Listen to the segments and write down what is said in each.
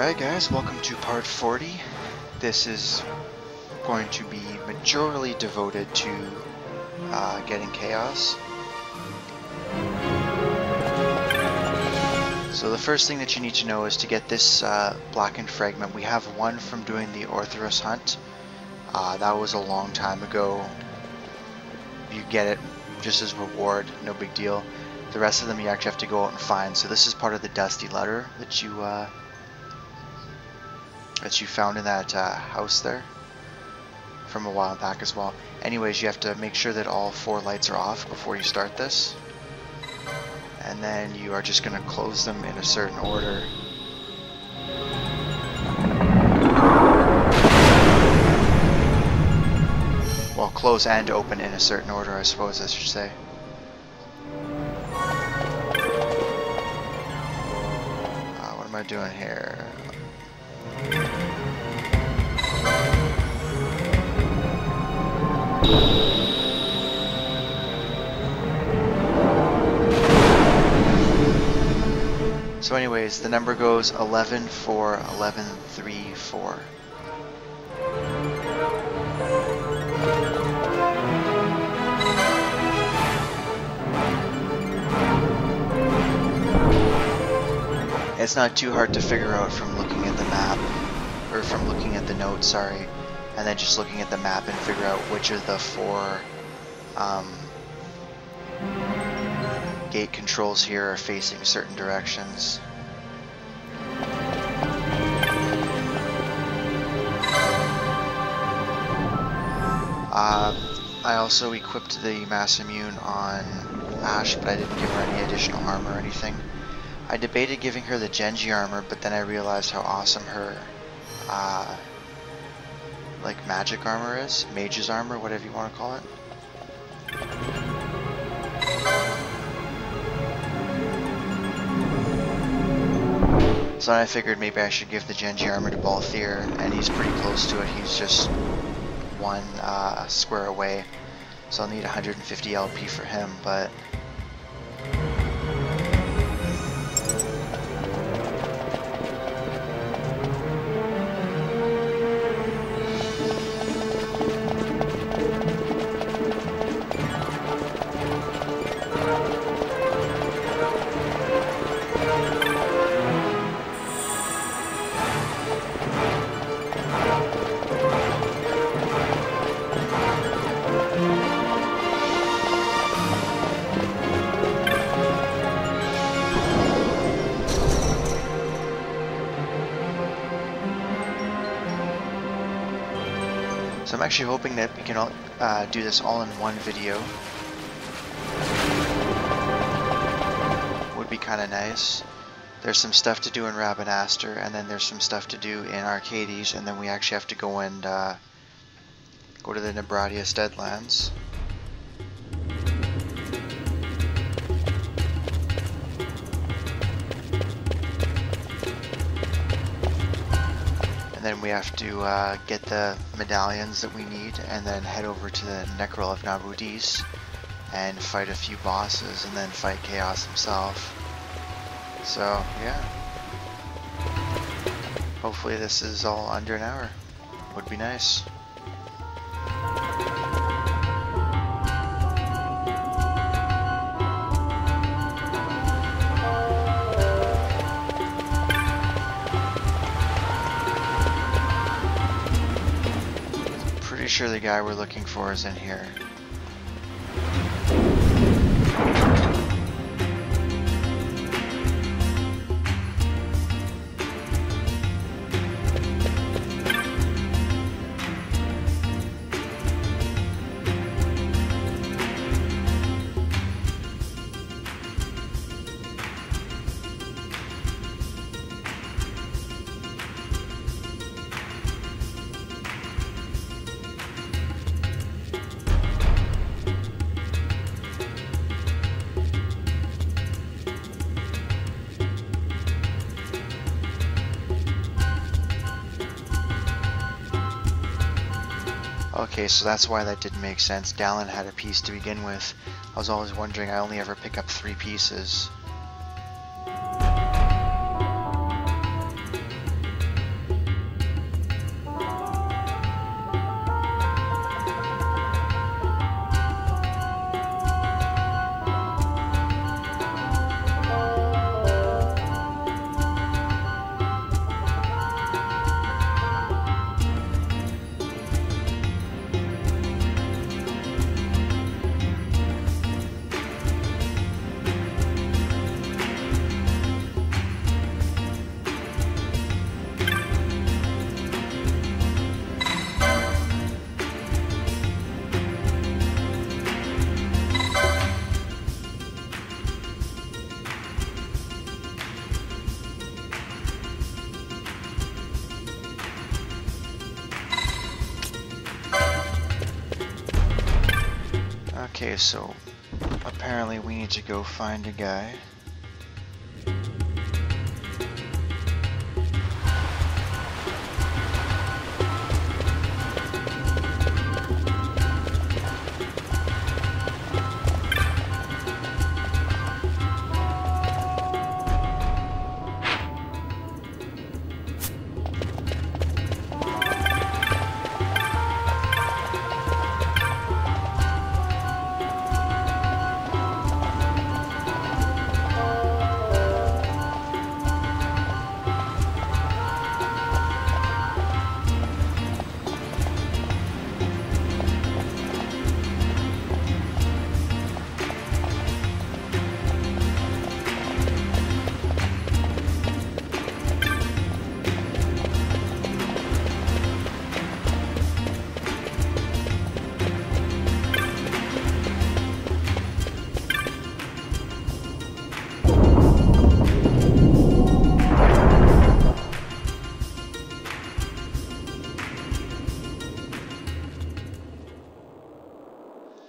Alright guys, welcome to part 40. This is going to be majorly devoted to getting chaos. So the first thing that you need to know is to get this blackened fragment. We have one from doing the Orthoros hunt. That was a long time ago. You get it just as reward, no big deal. The rest of them you actually have to go out and find. So this is part of the Dusty Letter that you found in that house there from a while back as well. Anyways, you have to make sure that all 4 lights are off before you start this. And then you are just going to close them in a certain order. Well, close and open in a certain order, I suppose I should say. What am I doing here? So anyways, the number goes 11, 4, 11, 3, 4. It's not too hard to figure out from looking at the map, or from looking at the notes, sorry, and then just looking at the map and figure out which of the 4 gate controls here are facing certain directions. I also equipped the Mass Immune on Ash, but I didn't give her any additional armor or anything. I debated giving her the Genji armor, but then I realized how awesome her like magic armor is, mage's armor, whatever you want to call it. So I figured maybe I should give the Genji armor to Balthier, and he's pretty close to it. He's just 1 square away, so I'll need 150 LP for him, but so I'm actually hoping that we can all, do this all in one video. Would be kind of nice. There's some stuff to do in Rabanastre, and then there's some stuff to do in Arcades, and then we actually have to go and go to the Nebradius Deadlands. And then we have to get the medallions that we need, and then head over to the Necrol of Nabudis and fight a few bosses, and then fight Chaos himself. So yeah, hopefully this is all under an hour. Would be nice. Pretty sure the guy we're looking for is in here. Okay, so that's why that didn't make sense. Dallin had a piece to begin with. I was always wondering, I only ever pick up 3 pieces. Okay, so apparently we need to go find a guy.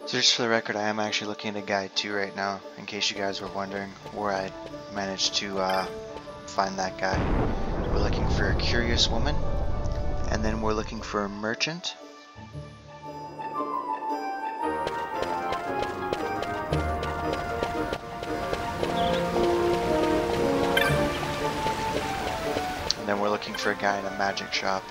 So just for the record, I am actually looking at a guide too right now, in case you guys were wondering where I managed to find that guy. We're looking for a curious woman, and then we're looking for a merchant. And then we're looking for a guy in a magic shop.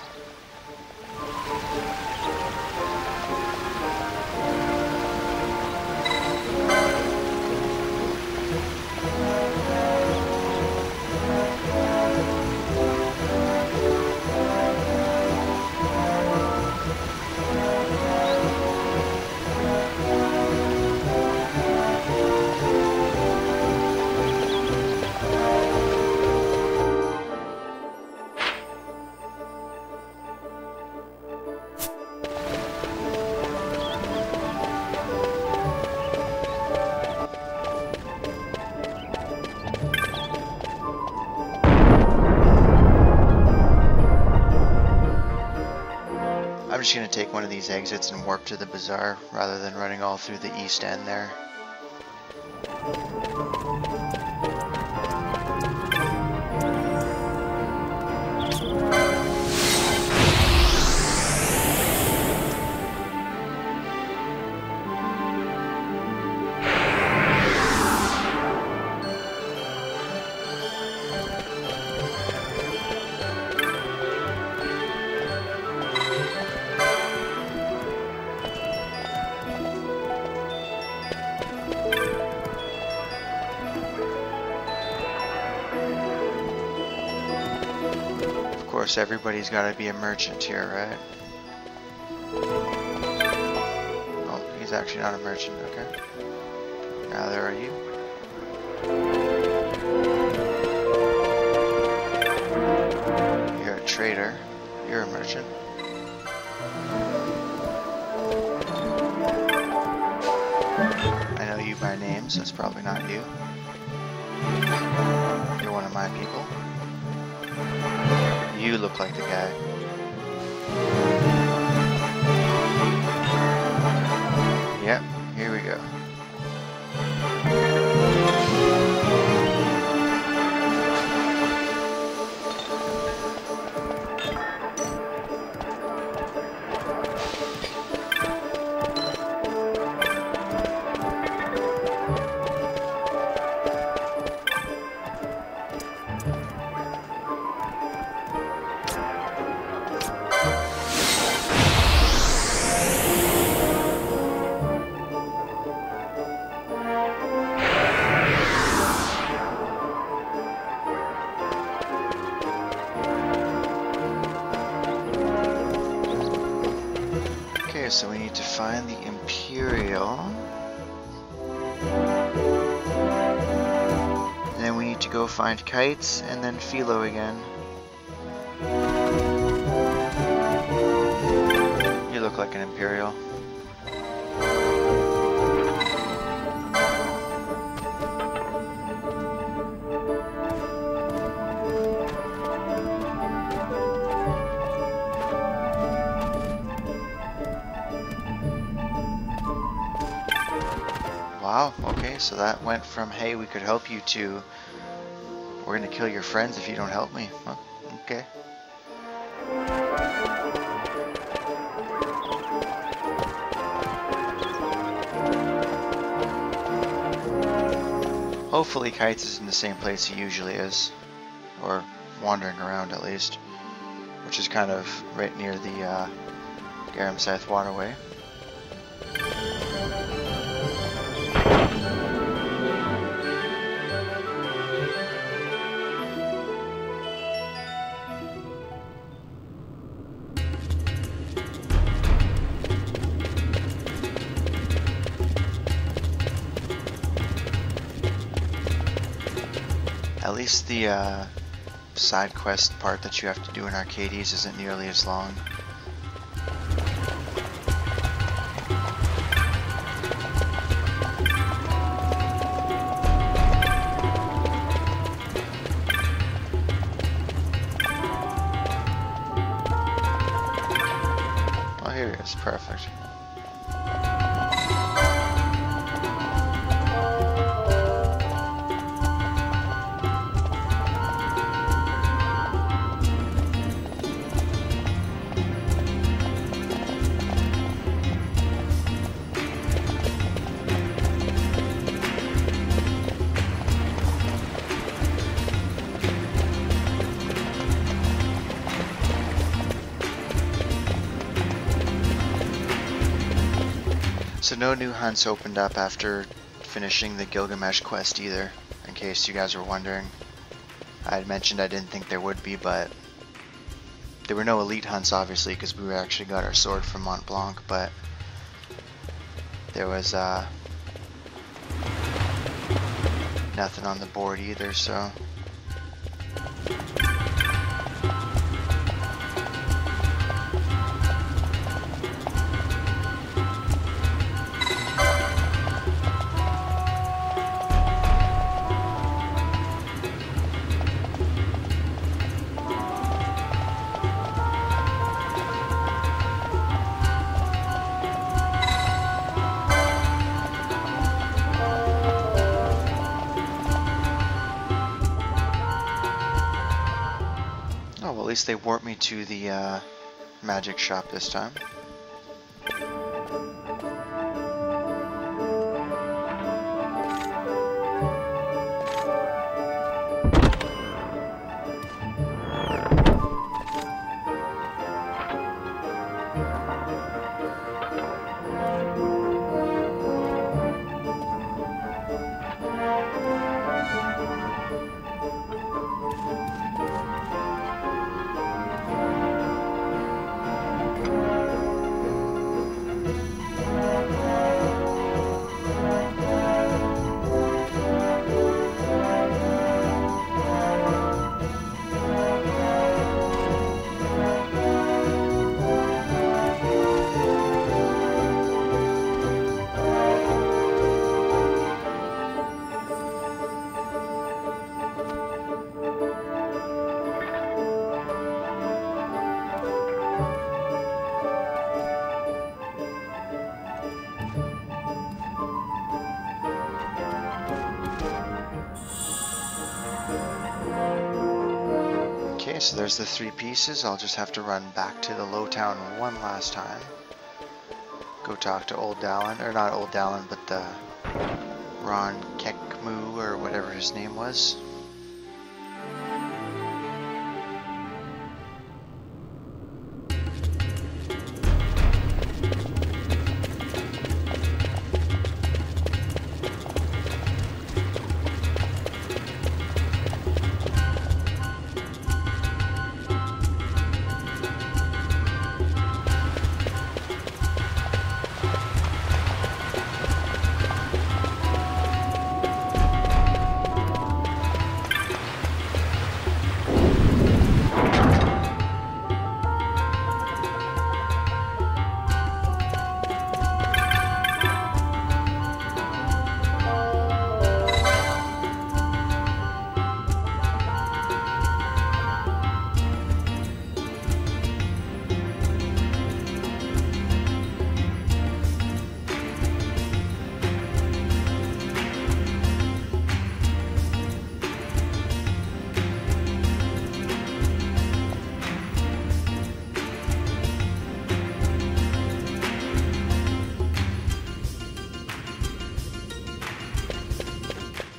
I'm just going to take one of these exits and warp to the bazaar rather than running all through the east end there. Of course, everybody's got to be a merchant here, right? Oh, he's actually not a merchant, okay. Neither are you. You're a trader. You're a merchant. I know you by name, so it's probably not you. You're one of my people. You look like the guy. Yep, here we go. So we need to find the Imperial. And then we need to go find Kites and then Philo again. You look like an Imperial. Wow, okay, so that went from, hey, we could help you, to, we're gonna kill your friends if you don't help me. Huh, okay. Hopefully Kites is in the same place he usually is, or wandering around at least, which is kind of right near the Garam Scythe waterway. At least the side quest part that you have to do in Arcades isn't nearly as long. Oh, here it is. Perfect. So no new hunts opened up after finishing the Gilgamesh quest either, in case you guys were wondering. I had mentioned I didn't think there would be, but there were no elite hunts obviously because we actually got our sword from Mont Blanc, but there was nothing on the board either, so... Oh, well, at least they warped me to the magic shop this time. Okay, so there's the 3 pieces. I'll just have to run back to the Low Town one last time. Go talk to Old Dallin, or not Old Dallin, but the Ron Kekmu, or whatever his name was.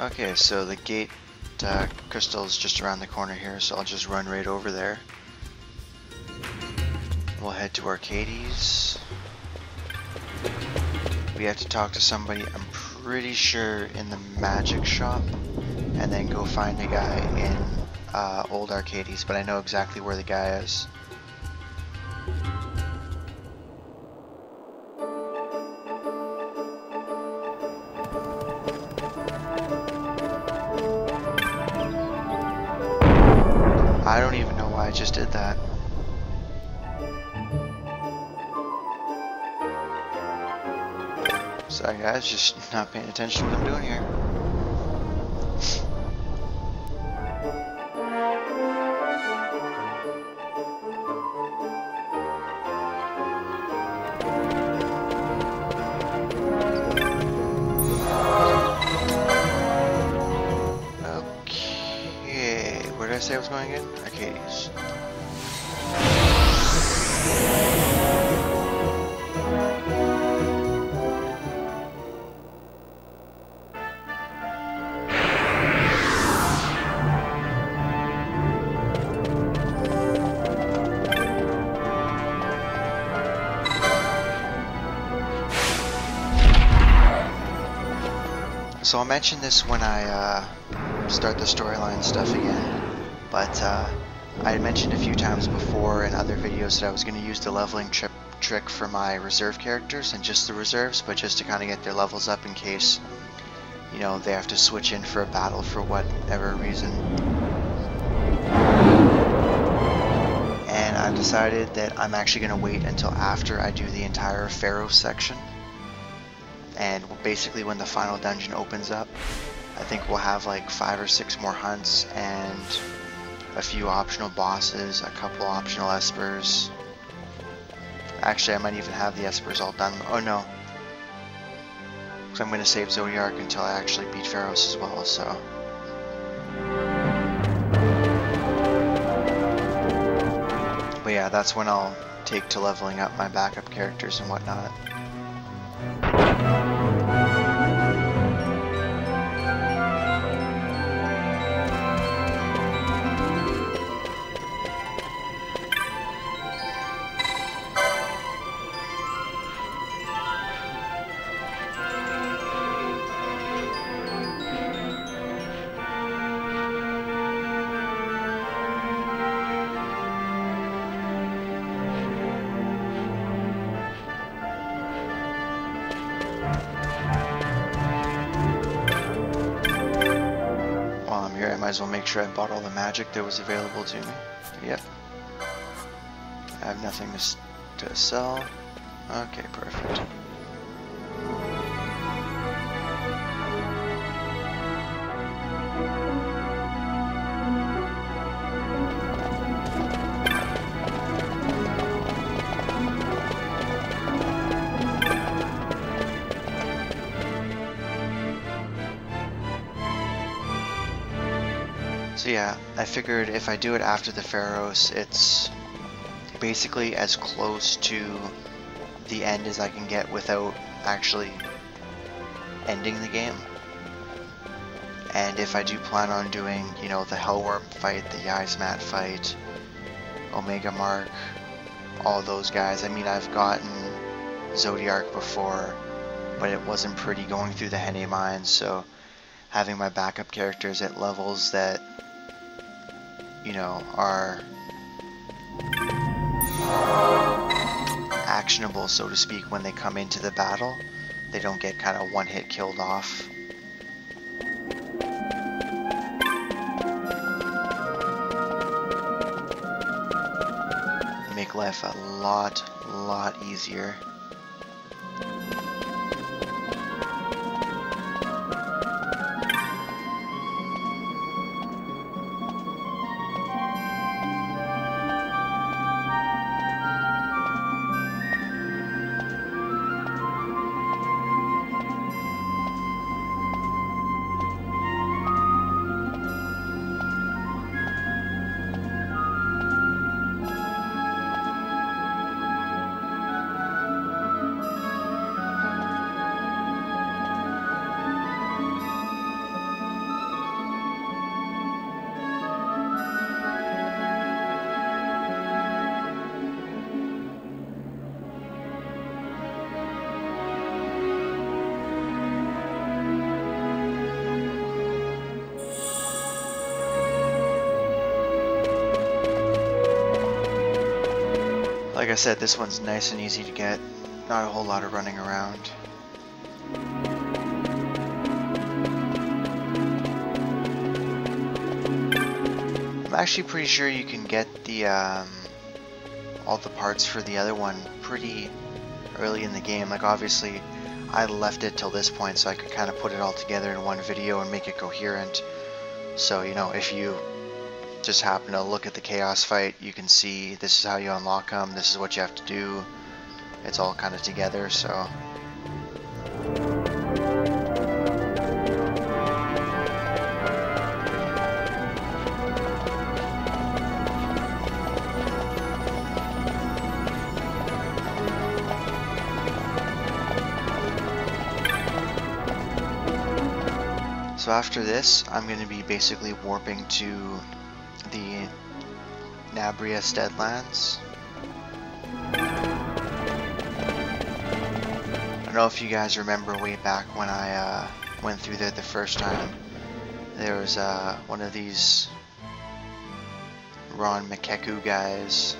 Okay, so the gate crystal is just around the corner here, so I'll just run right over there. We'll head to Arcades. We have to talk to somebody, I'm pretty sure in the magic shop, and then go find a guy in Old Arcades, but I know exactly where the guy is. I don't even know why I just did that. Sorry guys, just not paying attention to what I'm doing here. Okay, where did I say I was going again? Arcades. So I'll mention this when I start the storyline stuff again, but I had mentioned a few times before in other videos that I was going to use the leveling trick for my reserve characters, and just the reserves, but just to kind of get their levels up in case, you know, they have to switch in for a battle for whatever reason. And I've decided that I'm actually going to wait until after I do the entire Pharaoh section. And basically when the final dungeon opens up, I think we'll have like 5 or 6 more hunts and a few optional bosses, a couple optional espers. Actually, I might even have the espers all done. Oh no. Because I'm going to save Zodiark until I actually beat Pharaohs as well, so. But yeah, that's when I'll take to leveling up my backup characters and whatnot. Might as well make sure I bought all the magic that was available to me. Yep. I have nothing to sell. Okay, perfect. So yeah, I figured if I do it after the Pharaohs, it's basically as close to the end as I can get without actually ending the game. And if I do plan on doing, you know, the Hellworm fight, the Yzmat fight, Omega Mark, all those guys. I mean, I've gotten Zodiark before, but it wasn't pretty going through the Henne mines, so having my backup characters at levels that, you know, are actionable, so to speak, when they come into the battle. They don't get kind of one-hit killed off. Make life a lot easier. Like I said, this one's nice and easy to get. Not a whole lot of running around. I'm actually pretty sure you can get the all the parts for the other one pretty early in the game. Like obviously I left it till this point so I could kind of put it all together in one video and make it coherent. So, you know, if you just happen to look at the chaos fight, you can see this is how you unlock them, this is what you have to do. It's all kind of together, so. So after this, I'm going to be basically warping to the Nabrius Deadlands. I don't know if you guys remember way back when I went through there the first time. There was one of these Ron Mikeku guys.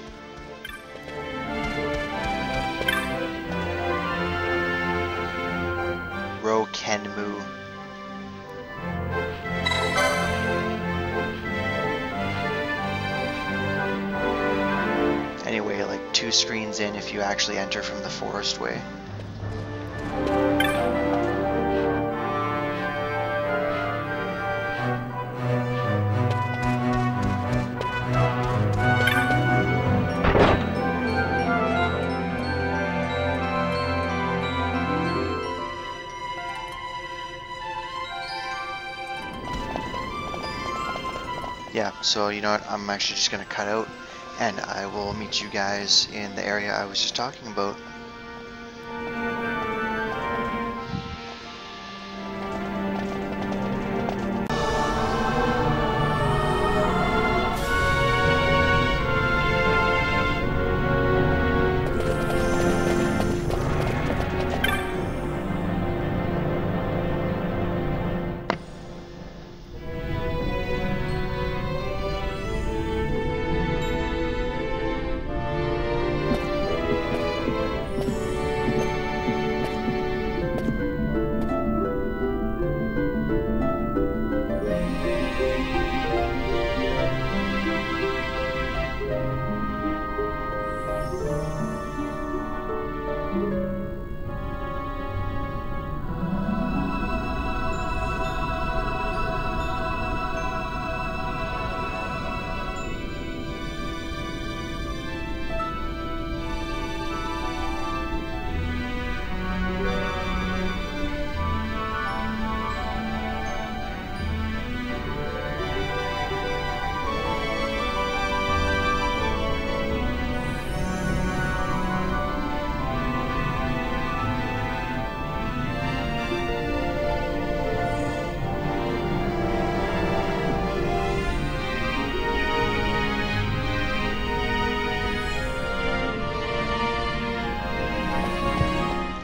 Ro Kenmu. Anyway, like 2 screens in if you actually enter from the forest way. Yeah, so you know what, I'm actually just going to cut out and I will meet you guys in the area I was just talking about.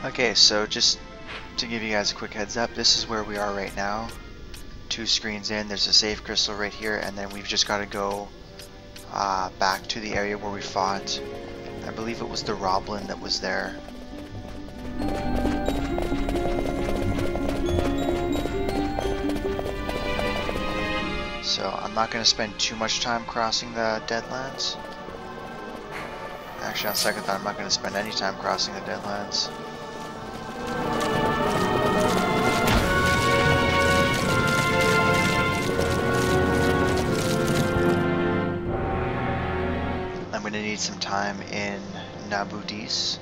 Okay, so just to give you guys a quick heads up, this is where we are right now. 2 screens in, there's a save crystal right here, and then we've just got to go back to the area where we fought. I believe it was the Roblin that was there. So I'm not going to spend too much time crossing the Deadlands. Actually, on second thought, I'm not going to spend any time crossing the Deadlands. I'm going to need some time in Nabudis.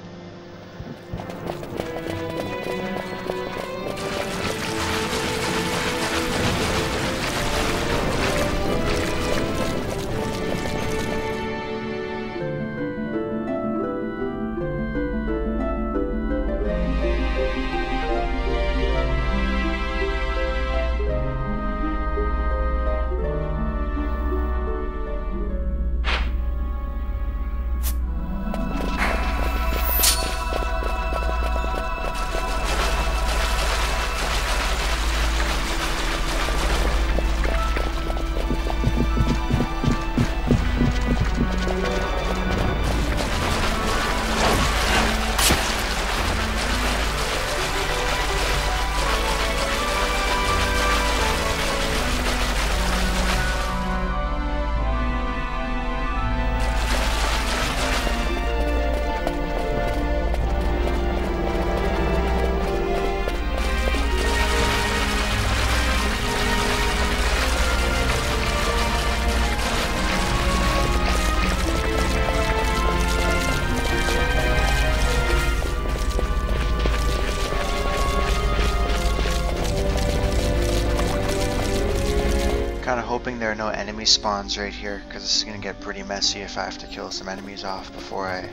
hoping there are no enemy spawns right here, because this is going to get pretty messy if I have to kill some enemies off before I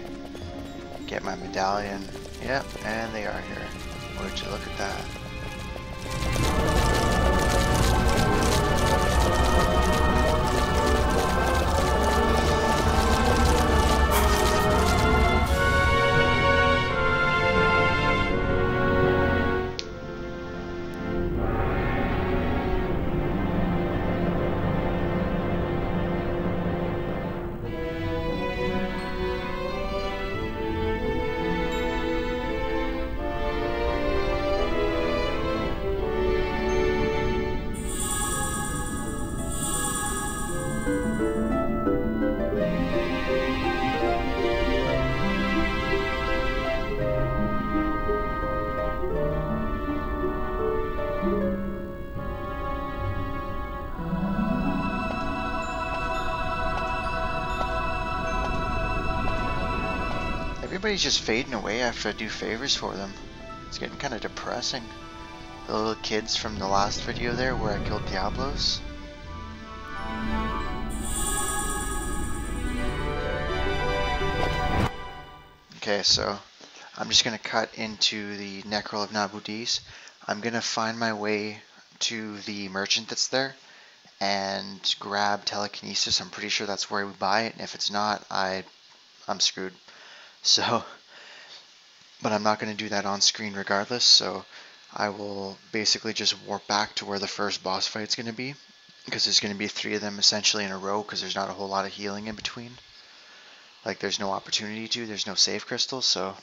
get my medallion. Yep, and they are here. Would you look at that? Everybody's just fading away after I do favors for them. It's getting kind of depressing. The little kids from the last video there where I killed Diablos. Okay, so I'm just going to cut into the Necrol of Nabudis. I'm going to find my way to the merchant that's there and grab telekinesis. I'm pretty sure that's where we buy it, and if it's not, I'm screwed. So, but I'm not going to do that on screen regardless, so I will basically just warp back to where the first boss fight's going to be, because there's going to be 3 of them essentially in a row, because there's not a whole lot of healing in between. Like, there's no opportunity to, there's no save crystals, so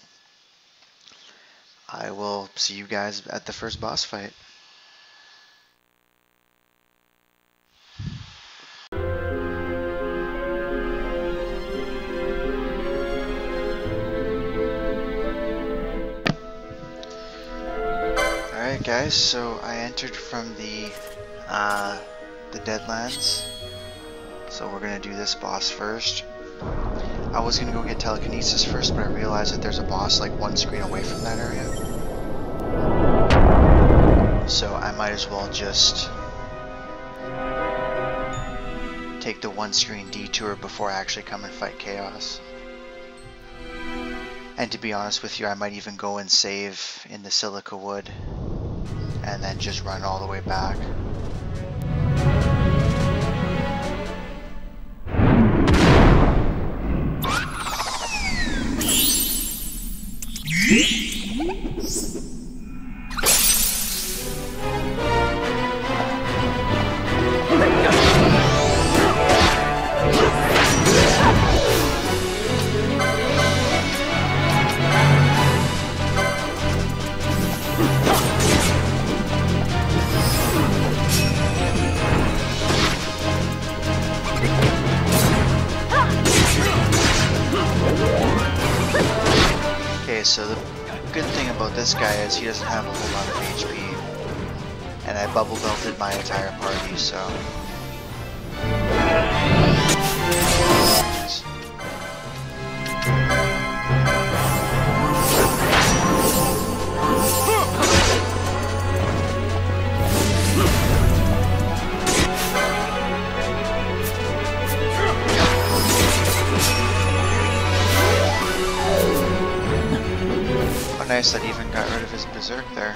I will see you guys at the first boss fight. Alright guys, so I entered from the Deadlands, so we're going to do this boss first. I was going to go get telekinesis first, but I realized that there's a boss like 1 screen away from that area. So I might as well just take the 1 screen detour before I actually come and fight Chaos. And to be honest with you, I might even go and save in the Silica Wood and then just run all the way back. So the good thing about this guy is he doesn't have a whole lot of HP, and I bubble belted my entire party, so nice that even got rid of his berserk there.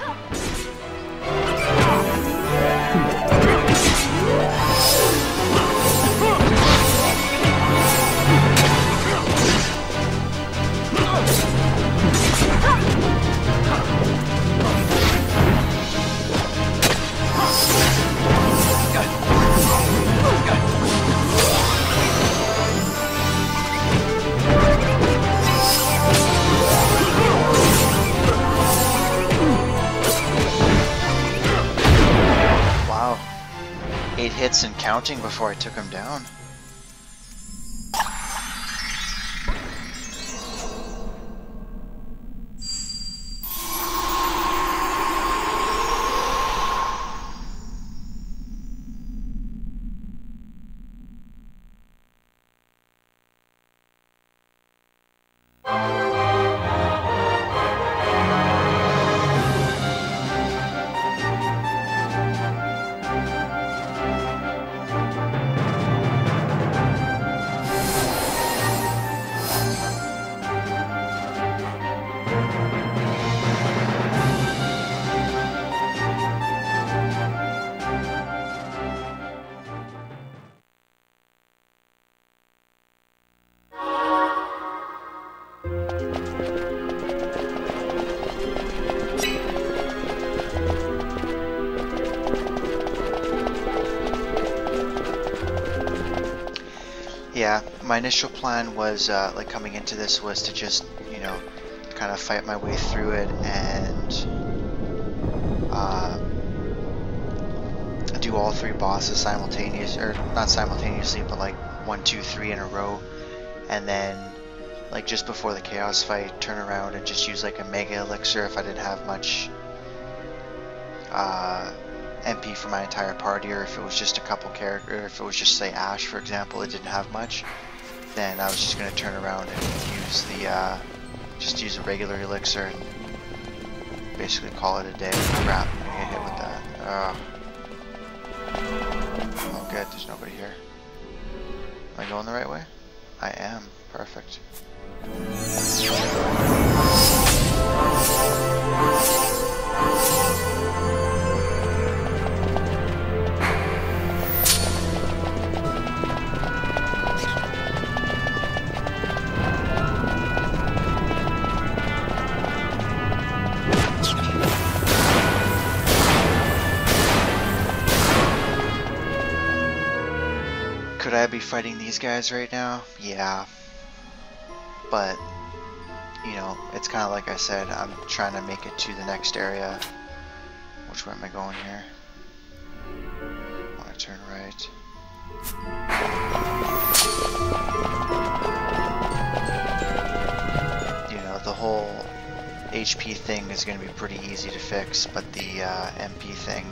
Wow, 8 hits and counting before I took him down. yeah, my initial plan was, like coming into this was to just, you know, kind of fight my way through it and do all 3 bosses simultaneously, or not simultaneously, but like 1, 2, 3 in a row, and then like just before the chaos fight, turn around and just use like a mega elixir if I didn't have much MP for my entire party, or if it was just a couple characters, or if it was just say Ash for example, it didn't have much, then I was just going to turn around and use the just use a regular elixir and basically call it a day. Crap, I'm gonna get hit with that. Oh good, there's nobody here. Am I going the right way? I am. Perfect. Could I be fighting these guys right now? Yeah. But, you know, it's kind of like I said, I'm trying to make it to the next area. Which way am I going here? I want to turn right. You know, the whole HP thing is going to be pretty easy to fix, but the MP thing,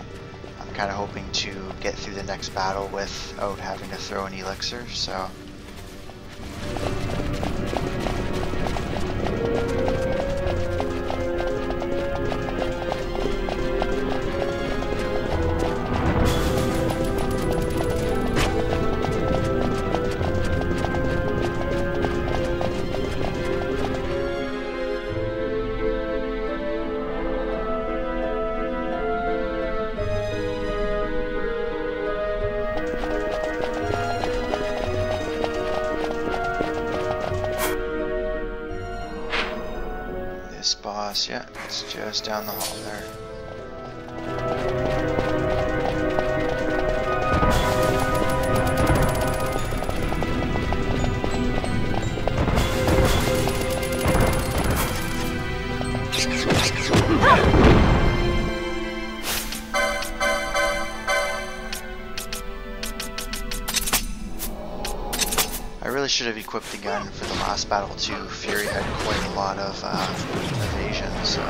I'm kind of hoping to get through the next battle without having to throw an elixir, so... Yeah, it's just down the hall there. I really should have equipped the gun for the last battle too. Fury had quite a lot of evasion, so...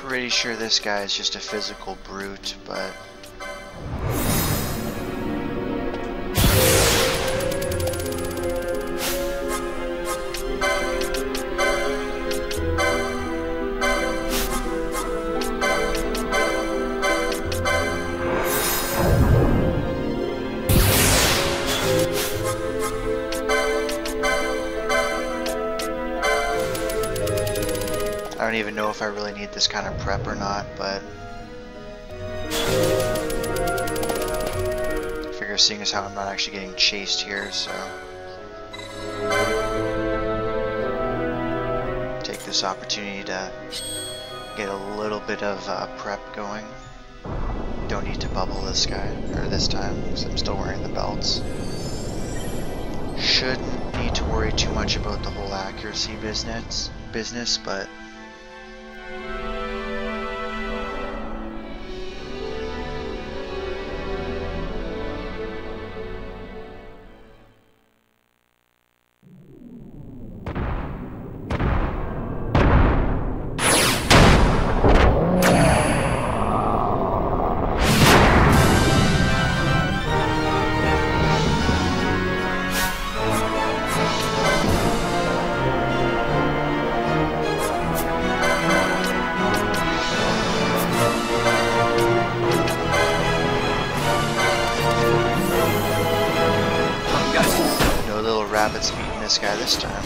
Pretty sure this guy is just a physical brute, but... I don't even know if I really need this kind of prep or not, but I figure seeing as how I'm not actually getting chased here, so take this opportunity to get a little bit of prep going. Don't need to bubble this guy, or this time, because I'm still wearing the belts. Shouldn't need to worry too much about the whole accuracy business, but habits of beating this guy this time.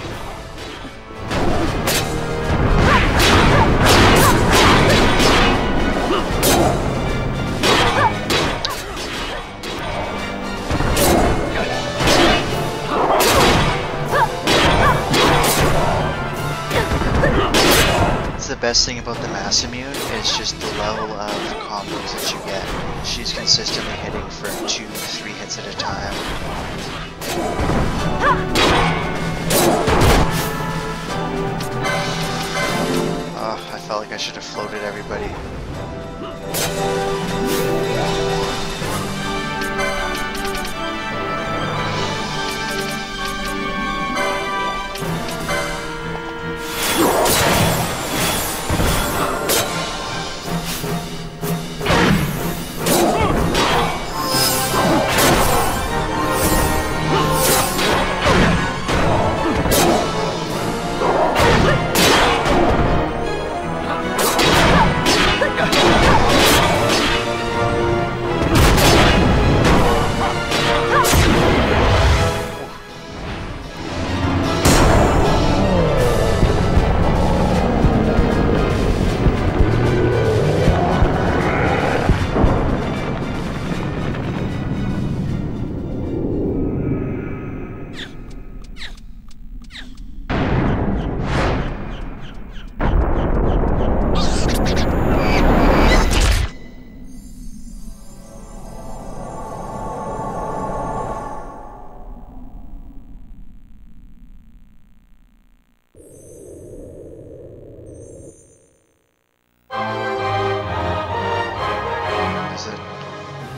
The best thing about the Mass Immune is just the level of combos that you get. She's consistently hitting for 2-3 hits at a time. Oh, I felt like I should have floated everybody.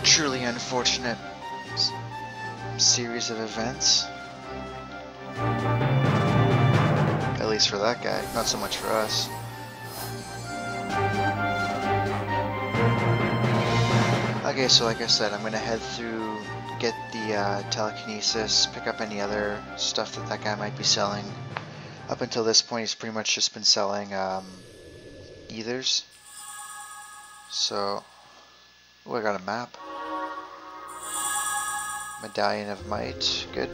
Truly unfortunate series of events. At least for that guy, not so much for us. Okay, so like I said, I'm gonna head through, get the telekinesis, pick up any other stuff that that guy might be selling. Up until this point, he's pretty much just been selling ethers. So, oh, I got a map. Medallion of Might, good.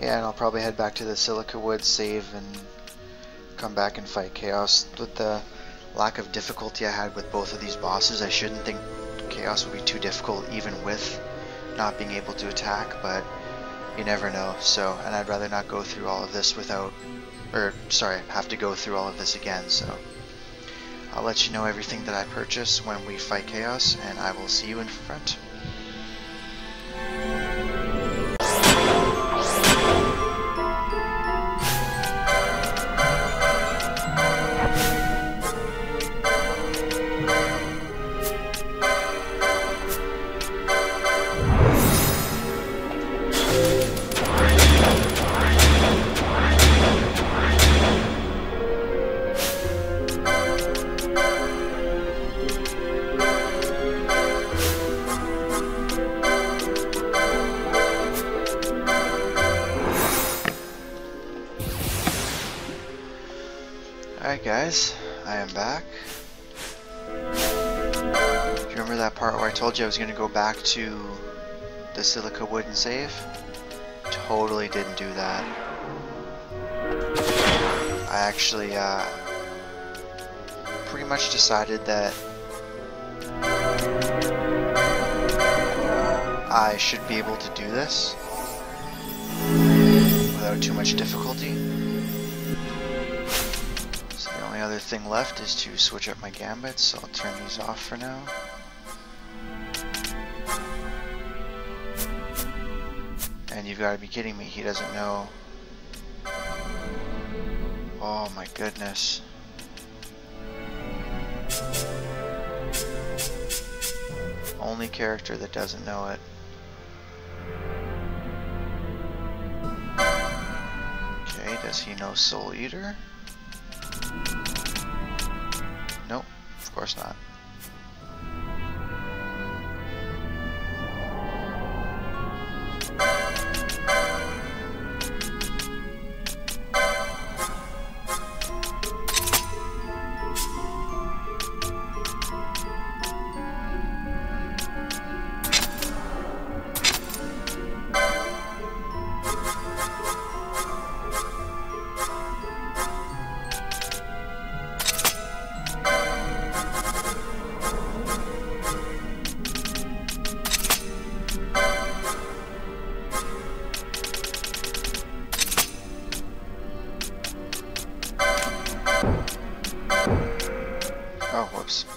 Yeah, and I'll probably head back to the Silica Woods, save, and come back and fight Chaos. With the lack of difficulty I had with both of these bosses, I shouldn't think Chaos would be too difficult even with not being able to attack, but you never know. So, and I'd rather not go through all of this without, or sorry, have to go through all of this again. So I'll let you know everything that I purchase when we fight Chaos, and I will see you in front. Alright guys, I am back. Do you remember that part where I told you I was going to go back to the Silica Wood and save? Totally didn't do that. I actually pretty much decided that I should be able to do this without too much difficulty. The only other thing left is to switch up my gambits, so I'll turn these off for now. And you've got to be kidding me, he doesn't know. Oh my goodness. Only character that doesn't know it. Okay, does he know Soul Eater? Nope, of course not.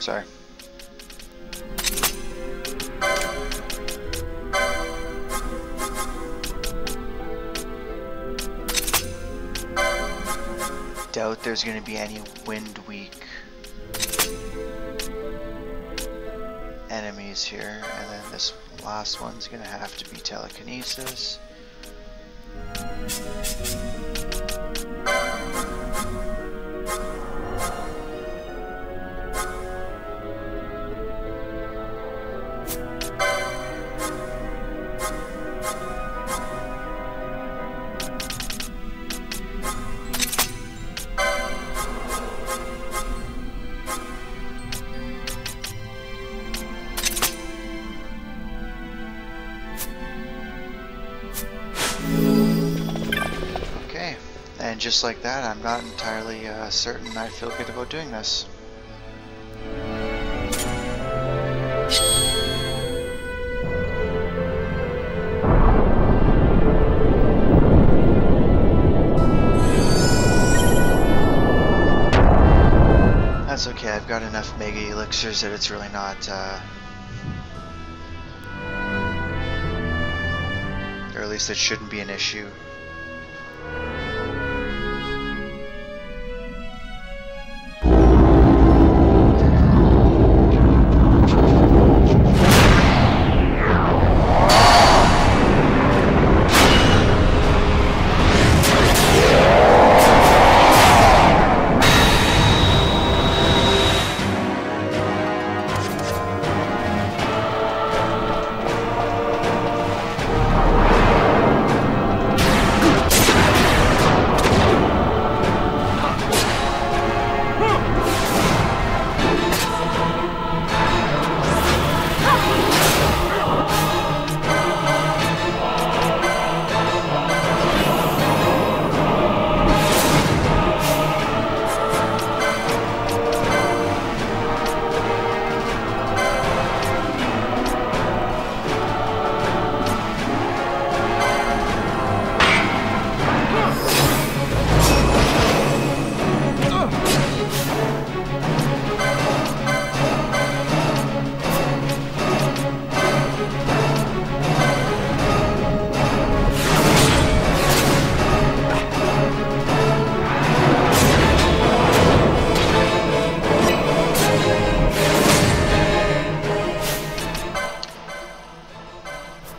Sorry. Doubt there's going to be any wind weak enemies here, and then this last one's going to have to be telekinesis. And just like that, I'm not entirely certain I feel good about doing this. That's okay, I've got enough mega elixirs that it's really not, or at least it shouldn't be an issue.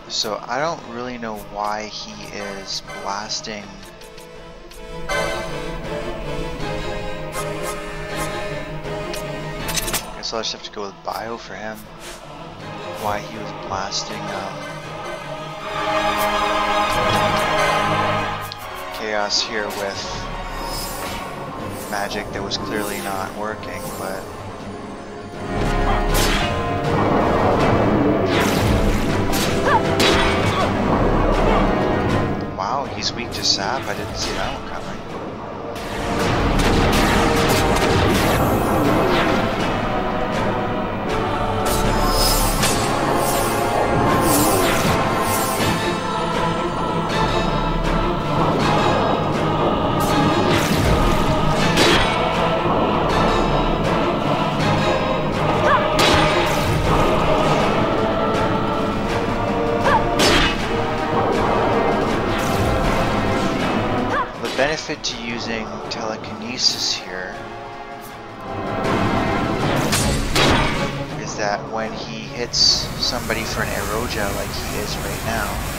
So I don't really know why he is blasting. I guess I'll just have to go with bio for him. Why he was blasting chaos here with magic that was clearly not working, but wow, he's weak to sap. I didn't see that one coming. Benefit to using telekinesis here is that when he hits somebody for an Eroja like he is right now,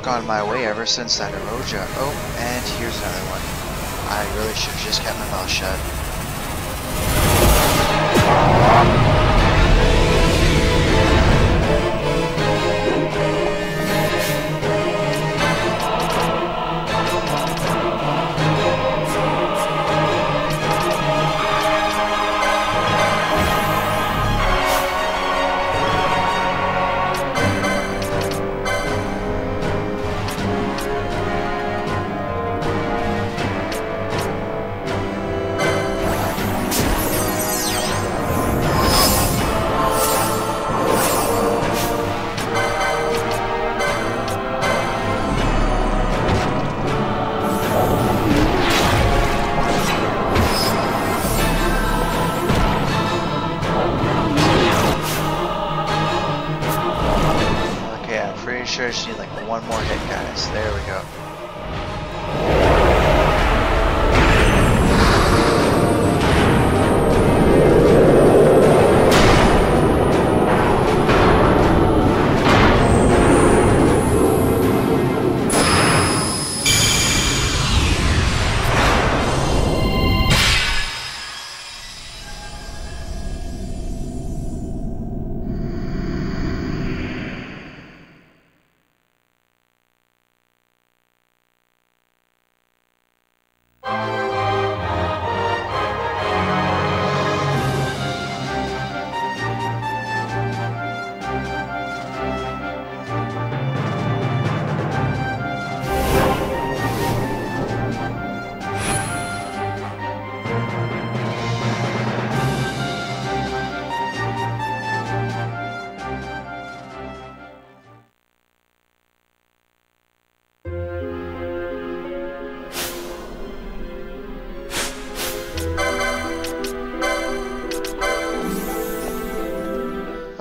luck gone my way ever since that Eroja. Oh, and here's another one. I really should have just kept my mouth shut. Sure, I just need like one more hit, guys. There we go.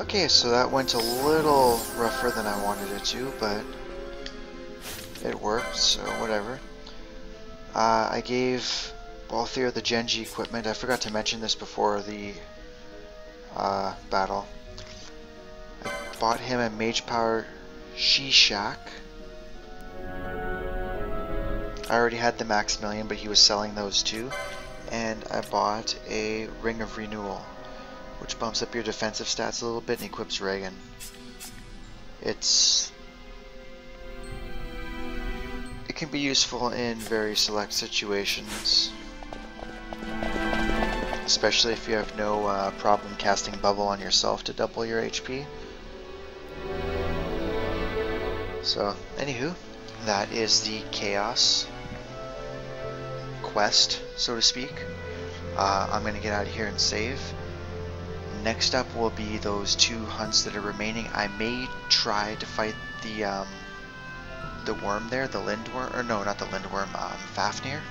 Okay, so that went a little rougher than I wanted it to, but it worked, so whatever. I gave Balthier the Genji equipment. I forgot to mention this before the battle. I bought him a Mage Power Shishak. I already had the Maximilian, but he was selling those too. And I bought a Ring of Renewal, which bumps up your defensive stats a little bit and equips Reagan. It can be useful in very select situations, especially if you have no problem casting Bubble on yourself to double your HP. So, anywho, that is the Chaos quest, so to speak. I'm going to get out of here and save. Next up will be those 2 hunts that are remaining. I may try to fight the worm there, the Lindworm, or no, not the Lindworm, Fafnir.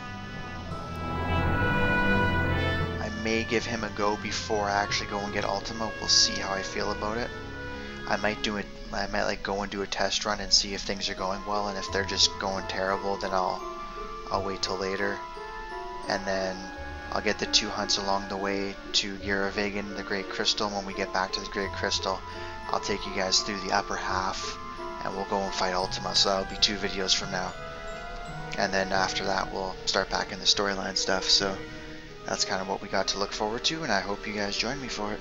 I may give him a go before I actually go and get Ultima. We'll see how I feel about it. I might like go and do a test run and see if things are going well, and if they're just going terrible, then I'll wait till later, and then I'll get the 2 hunts along the way to Yeravegan, the Great Crystal, and when we get back to the Great Crystal, I'll take you guys through the upper half, and we'll go and fight Ultima, so that'll be 2 videos from now. And then after that, we'll start back in the storyline stuff, so that's kind of what we got to look forward to, and I hope you guys join me for it.